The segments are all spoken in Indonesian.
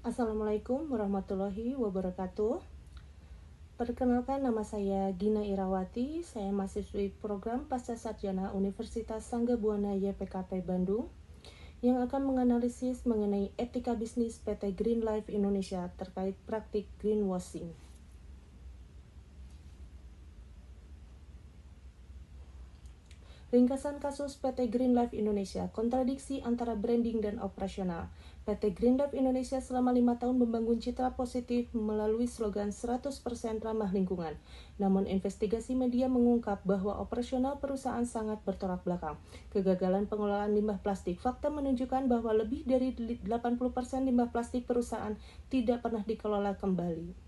Assalamualaikum warahmatullahi wabarakatuh. Perkenalkan, nama saya Gina Irawati. Saya mahasiswi program Pascasarjana Universitas Sangga-Buana YPKP Bandung yang akan menganalisis mengenai etika bisnis PT Green Life Indonesia terkait praktik greenwashing. Ringkasan kasus PT Green Life Indonesia, kontradiksi antara branding dan operasional. PT Green Life Indonesia selama 5 tahun membangun citra positif melalui slogan 100% ramah lingkungan. Namun investigasi media mengungkap bahwa operasional perusahaan sangat bertolak belakang. Kegagalan pengelolaan limbah plastik. Fakta menunjukkan bahwa lebih dari 80% limbah plastik perusahaan tidak pernah dikelola kembali.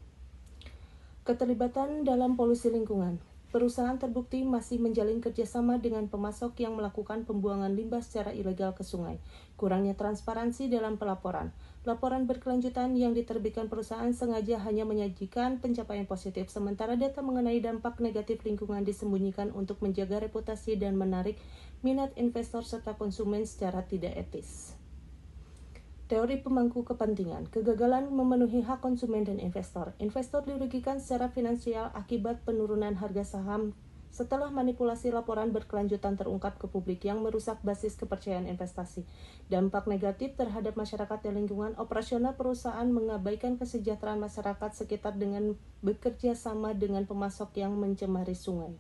Keterlibatan dalam polusi lingkungan. Perusahaan terbukti masih menjalin kerjasama dengan pemasok yang melakukan pembuangan limbah secara ilegal ke sungai. Kurangnya transparansi dalam pelaporan. Laporan berkelanjutan yang diterbitkan perusahaan sengaja hanya menyajikan pencapaian positif, sementara data mengenai dampak negatif lingkungan disembunyikan untuk menjaga reputasi dan menarik minat investor serta konsumen secara tidak etis. Teori pemangku kepentingan, kegagalan memenuhi hak konsumen dan investor. Investor dirugikan secara finansial akibat penurunan harga saham setelah manipulasi laporan berkelanjutan terungkap ke publik yang merusak basis kepercayaan investasi. Dampak negatif terhadap masyarakat dan lingkungan. Operasional perusahaan mengabaikan kesejahteraan masyarakat sekitar dengan bekerja sama dengan pemasok yang mencemari sungai.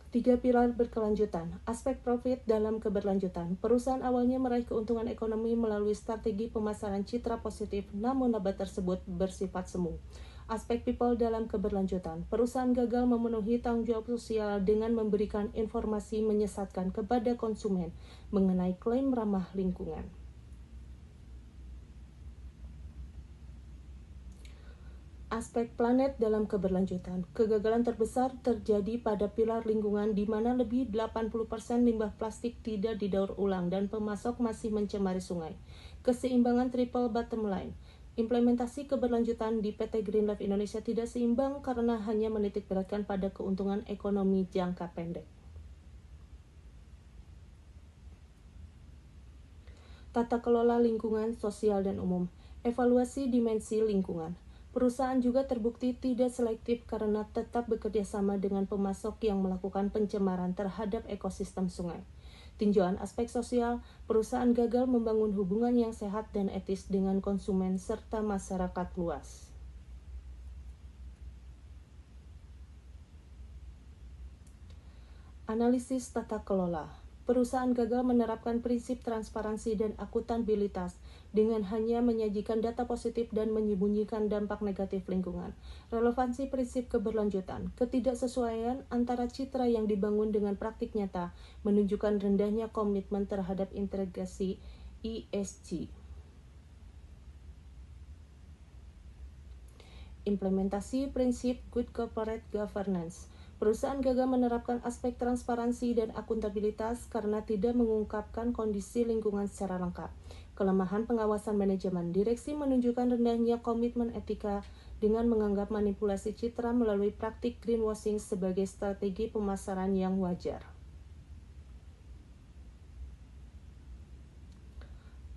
3 pilar berkelanjutan. Aspek profit dalam keberlanjutan. Perusahaan awalnya meraih keuntungan ekonomi melalui strategi pemasaran citra positif, namun laba tersebut bersifat semu. Aspek people dalam keberlanjutan. Perusahaan gagal memenuhi tanggung jawab sosial dengan memberikan informasi menyesatkan kepada konsumen mengenai klaim ramah lingkungan. Aspek planet dalam keberlanjutan. Kegagalan terbesar terjadi pada pilar lingkungan di mana lebih 80% limbah plastik tidak didaur ulang dan pemasok masih mencemari sungai. Keseimbangan triple bottom line. Implementasi keberlanjutan di PT Green Life Indonesia tidak seimbang karena hanya menitikberatkan pada keuntungan ekonomi jangka pendek. Tata kelola lingkungan, sosial, dan umum. Evaluasi dimensi lingkungan. Perusahaan juga terbukti tidak selektif karena tetap bekerja sama dengan pemasok yang melakukan pencemaran terhadap ekosistem sungai. Tinjauan aspek sosial, perusahaan gagal membangun hubungan yang sehat dan etis dengan konsumen serta masyarakat luas. Analisis tata kelola. Perusahaan gagal menerapkan prinsip transparansi dan akuntabilitas dengan hanya menyajikan data positif dan menyembunyikan dampak negatif lingkungan. Relevansi prinsip keberlanjutan. Ketidaksesuaian antara citra yang dibangun dengan praktik nyata menunjukkan rendahnya komitmen terhadap integrasi ESG. Implementasi prinsip Good Corporate Governance. Perusahaan gagal menerapkan aspek transparansi dan akuntabilitas karena tidak mengungkapkan kondisi lingkungan secara lengkap. Kelemahan pengawasan manajemen. Direksi menunjukkan rendahnya komitmen etika dengan menganggap manipulasi citra melalui praktik greenwashing sebagai strategi pemasaran yang wajar.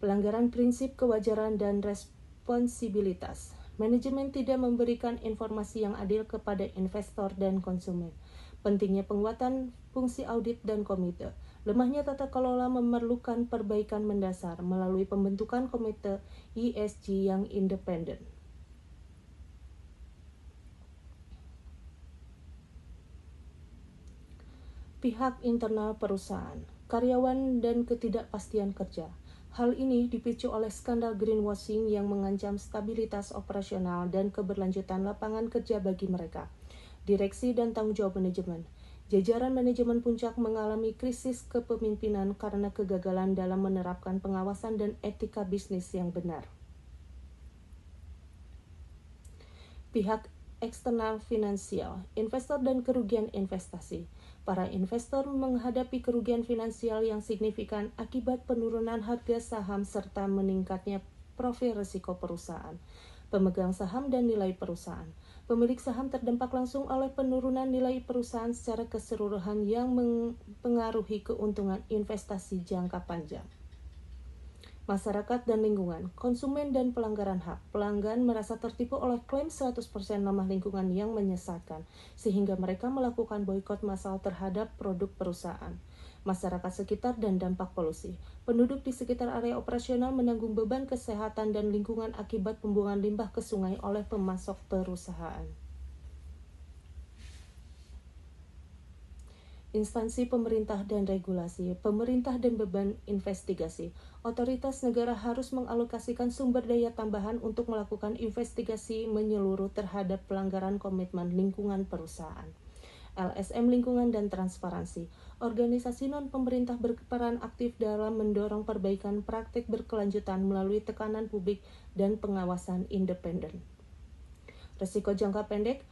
Pelanggaran prinsip kewajaran dan responsibilitas. Manajemen tidak memberikan informasi yang adil kepada investor dan konsumen. Pentingnya penguatan fungsi audit dan komite. Lemahnya tata kelola memerlukan perbaikan mendasar melalui pembentukan komite ESG yang independen. Pihak internal perusahaan, karyawan, dan ketidakpastian kerja. Hal ini dipicu oleh skandal greenwashing yang mengancam stabilitas operasional dan keberlanjutan lapangan kerja bagi mereka. Direksi dan tanggung jawab manajemen. Jajaran manajemen puncak mengalami krisis kepemimpinan karena kegagalan dalam menerapkan pengawasan dan etika bisnis yang benar. Pihak eksternal finansial, investor dan kerugian investasi. Para investor menghadapi kerugian finansial yang signifikan akibat penurunan harga saham serta meningkatnya profil risiko perusahaan. Pemegang saham dan nilai perusahaan. Pemilik saham terdampak langsung oleh penurunan nilai perusahaan secara keseluruhan yang mempengaruhi keuntungan investasi jangka panjang. Masyarakat dan lingkungan, konsumen dan pelanggaran hak. Pelanggan merasa tertipu oleh klaim 100% ramah lingkungan yang menyesatkan, sehingga mereka melakukan boikot massal terhadap produk perusahaan. Masyarakat sekitar dan dampak polusi. Penduduk di sekitar area operasional menanggung beban kesehatan dan lingkungan akibat pembuangan limbah ke sungai oleh pemasok perusahaan. Instansi pemerintah dan regulasi, pemerintah dan beban investigasi. Otoritas negara harus mengalokasikan sumber daya tambahan untuk melakukan investigasi menyeluruh terhadap pelanggaran komitmen lingkungan perusahaan. LSM lingkungan dan transparansi. Organisasi non-pemerintah berperan aktif dalam mendorong perbaikan praktik berkelanjutan melalui tekanan publik dan pengawasan independen. Risiko jangka pendek,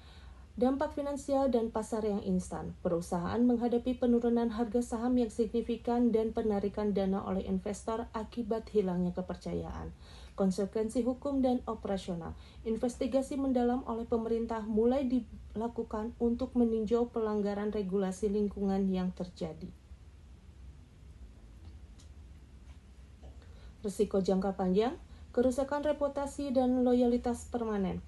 dampak finansial dan pasar yang instan. Perusahaan menghadapi penurunan harga saham yang signifikan dan penarikan dana oleh investor akibat hilangnya kepercayaan. Konsekuensi hukum dan operasional. Investigasi mendalam oleh pemerintah mulai dilakukan untuk meninjau pelanggaran regulasi lingkungan yang terjadi. Risiko jangka panjang, kerusakan reputasi dan loyalitas permanen.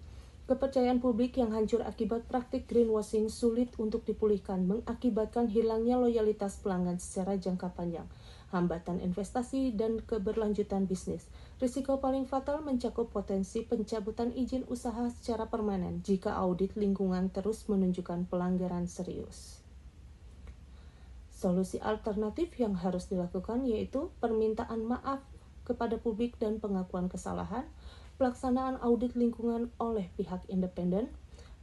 Kepercayaan publik yang hancur akibat praktik greenwashing sulit untuk dipulihkan, mengakibatkan hilangnya loyalitas pelanggan secara jangka panjang, hambatan investasi dan keberlanjutan bisnis. Risiko paling fatal mencakup potensi pencabutan izin usaha secara permanen jika audit lingkungan terus menunjukkan pelanggaran serius. Solusi alternatif yang harus dilakukan yaitu permintaan maaf kepada publik dan pengakuan kesalahan, pelaksanaan audit lingkungan oleh pihak independen,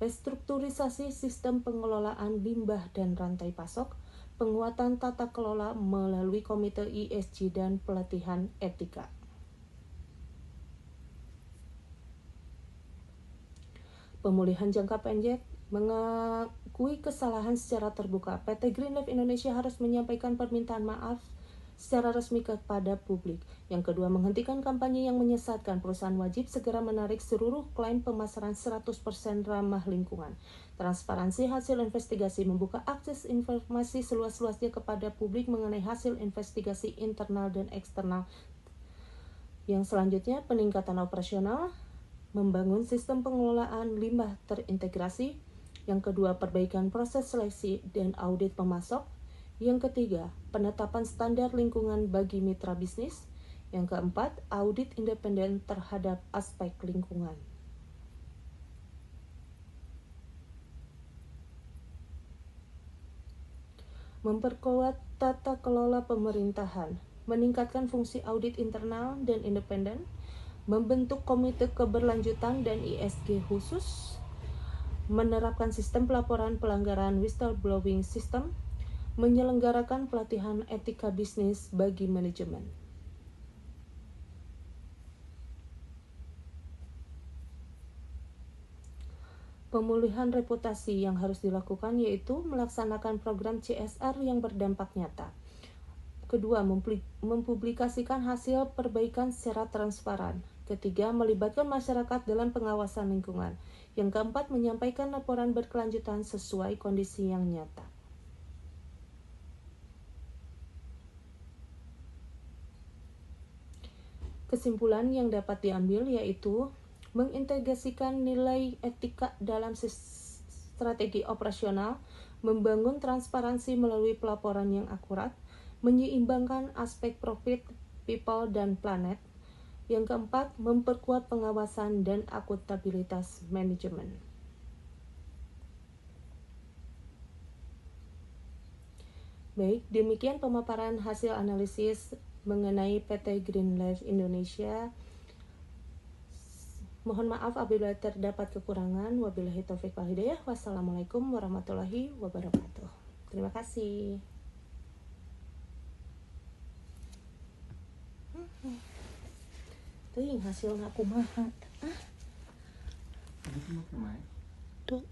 restrukturisasi sistem pengelolaan limbah dan rantai pasok, penguatan tata kelola melalui komite ESG dan pelatihan etika. Pemulihan jangka pendek, mengakui kesalahan secara terbuka. PT Green Life Indonesia harus menyampaikan permintaan maaf secara resmi kepada publik. Yang kedua, menghentikan kampanye yang menyesatkan. Perusahaan wajib segera menarik seluruh klaim pemasaran 100% ramah lingkungan. Transparansi hasil investigasi, membuka akses informasi seluas-luasnya kepada publik mengenai hasil investigasi internal dan eksternal. Yang selanjutnya, peningkatan operasional, membangun sistem pengelolaan limbah terintegrasi. Yang kedua, perbaikan proses seleksi dan audit pemasok. Yang ketiga, penetapan standar lingkungan bagi mitra bisnis. Yang keempat, audit independen terhadap aspek lingkungan. Memperkuat tata kelola pemerintahan, meningkatkan fungsi audit internal dan independen, membentuk komite keberlanjutan dan ESG khusus, menerapkan sistem pelaporan pelanggaran whistleblowing system, menyelenggarakan pelatihan etika bisnis bagi manajemen. Pemulihan reputasi yang harus dilakukan yaitu melaksanakan program CSR yang berdampak nyata. Kedua, mempublikasikan hasil perbaikan secara transparan. Ketiga, melibatkan masyarakat dalam pengawasan lingkungan. Yang keempat, menyampaikan laporan berkelanjutan sesuai kondisi yang nyata. Kesimpulan yang dapat diambil yaitu mengintegrasikan nilai etika dalam strategi operasional, membangun transparansi melalui pelaporan yang akurat, menyeimbangkan aspek profit, people, dan planet. Yang keempat, memperkuat pengawasan dan akuntabilitas manajemen. Baik, demikian pemaparan hasil analisis mengenai PT Green Life Indonesia. Mohon maaf apabila terdapat kekurangan. Wabillahi taufiq wal hidayah. Wassalamualaikum warahmatullahi wabarakatuh. Terima kasih. Tuh hasilnya kumaha. Tuh.